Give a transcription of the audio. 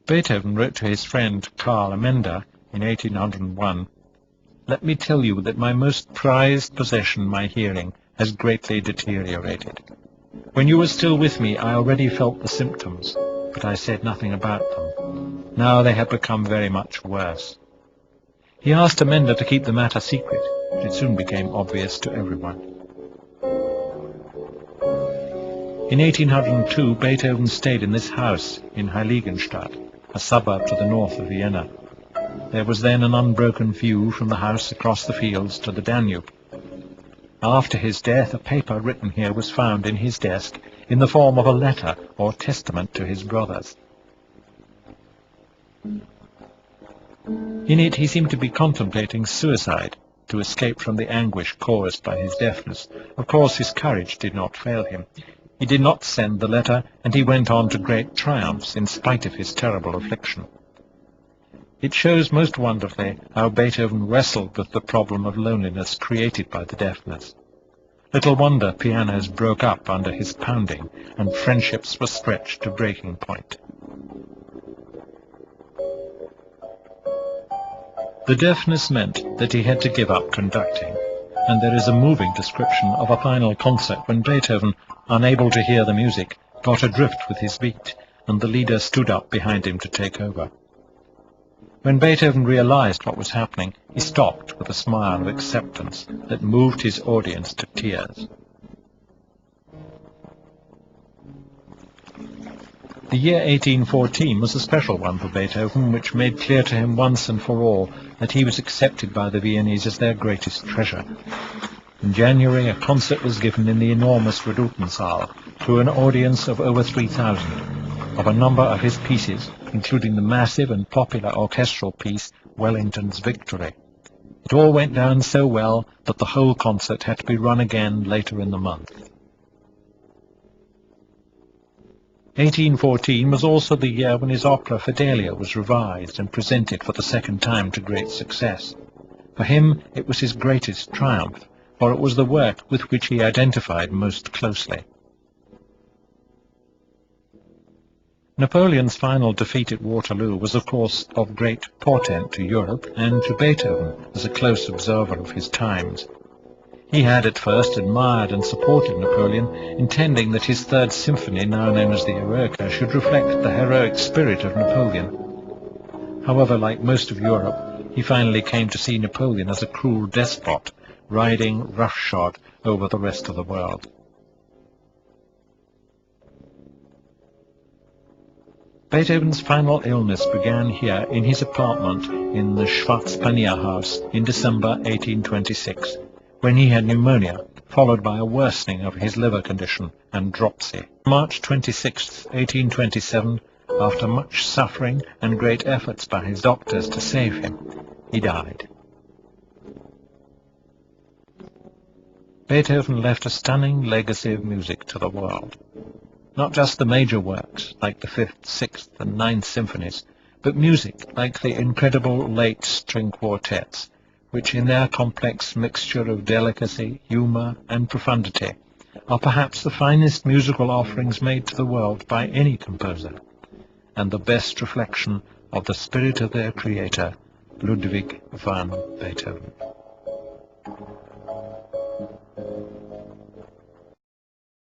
Beethoven wrote to his friend Karl Amenda in 1801, "Let me tell you that my most prized possession, my hearing, has greatly deteriorated. When you were still with me, I already felt the symptoms, but I said nothing about them. Now they have become very much worse." He asked Amenda to keep the matter secret, but it soon became obvious to everyone. In 1802, Beethoven stayed in this house in Heiligenstadt, a suburb to the north of Vienna. There was then an unbroken view from the house across the fields to the Danube. After his death, a paper written here was found in his desk in the form of a letter or testament to his brothers. In it he seemed to be contemplating suicide to escape from the anguish caused by his deafness. Of course his courage did not fail him. He did not send the letter, and he went on to great triumphs in spite of his terrible affliction. It shows most wonderfully how Beethoven wrestled with the problem of loneliness created by the deafness. Little wonder pianos broke up under his pounding, and friendships were stretched to breaking point. The deafness meant that he had to give up conducting, and there is a moving description of a final concert when Beethoven, unable to hear the music, got adrift with his beat, and the leader stood up behind him to take over. When Beethoven realized what was happening, he stopped with a smile of acceptance that moved his audience to tears. The year 1814 was a special one for Beethoven, which made clear to him once and for all that he was accepted by the Viennese as their greatest treasure. In January, a concert was given in the enormous Redutensaal to an audience of over 3,000, of a number of his pieces, including the massive and popular orchestral piece, Wellington's Victory. It all went down so well that the whole concert had to be run again later in the month. 1814 was also the year when his opera Fidelia was revised and presented for the second time to great success. For him it was his greatest triumph, for it was the work with which he identified most closely. Napoleon's final defeat at Waterloo was of course of great portent to Europe and to Beethoven as a close observer of his times. He had at first admired and supported Napoleon, intending that his Third Symphony, now known as the Eroica, should reflect the heroic spirit of Napoleon. However, like most of Europe, he finally came to see Napoleon as a cruel despot, riding roughshod over the rest of the world. Beethoven's final illness began here in his apartment in the Schwarzpanier house in December 1826, when he had pneumonia, followed by a worsening of his liver condition and dropsy. March 26, 1827, after much suffering and great efforts by his doctors to save him, he died. Beethoven left a stunning legacy of music to the world. Not just the major works, like the Fifth, Sixth, and Ninth Symphonies, but music like the incredible late string quartets, which in their complex mixture of delicacy, humor, and profundity are perhaps the finest musical offerings made to the world by any composer, and the best reflection of the spirit of their creator, Ludwig van Beethoven.